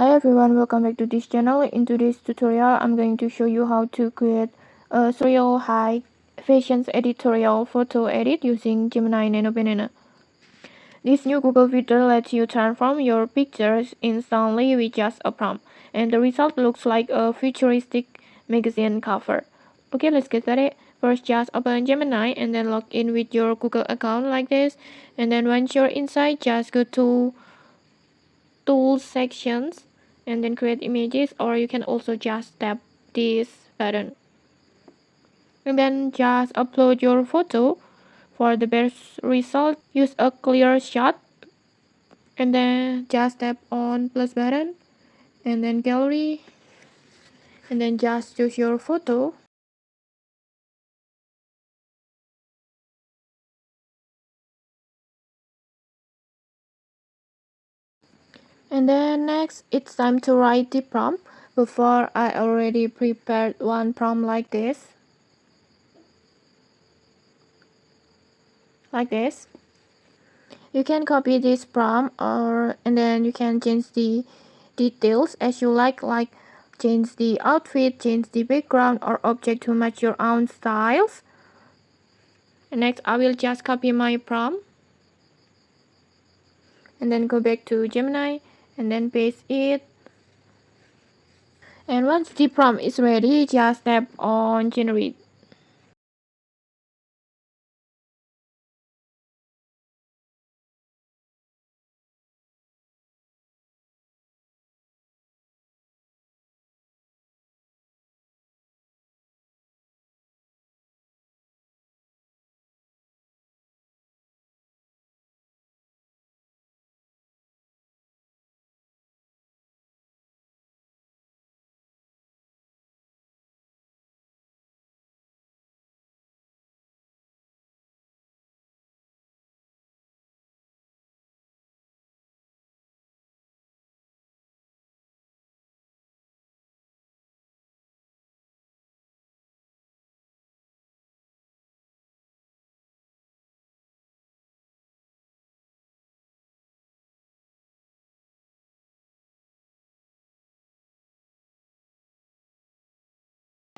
Hi everyone, welcome back to this channel. In today's tutorial, I'm going to show you how to create a surreal high fashion editorial photo edit using Gemini Nano Banana. This new Google feature lets you transform your pictures instantly with just a prompt, and the result looks like a futuristic magazine cover. Okay, let's get started. First, just open Gemini and then log in with your Google account like this. And then once you're inside, just go to tools sections and then create images, or you can also just tap this button and then just upload your photo. For the best result, use a clear shot and then just tap on plus button and then gallery and then just choose your photo. And then next, it's time to write the prompt. Before, I already prepared one prompt like this. You can copy this prompt, or and then you can change the details as you like change the outfit, change the background or object to match your own styles. And next, I will just copy my prompt and then go back to Gemini and then paste it. And once the prompt is ready, just tap on generate.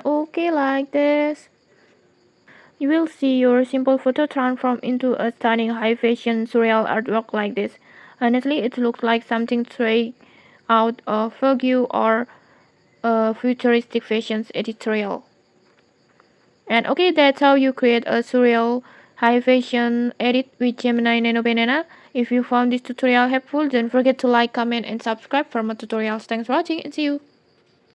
Okay, like this. You will see your simple photo transform into a stunning high fashion surreal artwork like this. Honestly, it looks like something straight out of Vogue or a futuristic fashion editorial. And okay, that's how you create a surreal high fashion edit with Gemini Nano Banana. If you found this tutorial helpful, don't forget to like, comment, and subscribe for more tutorials. Thanks for watching and see you.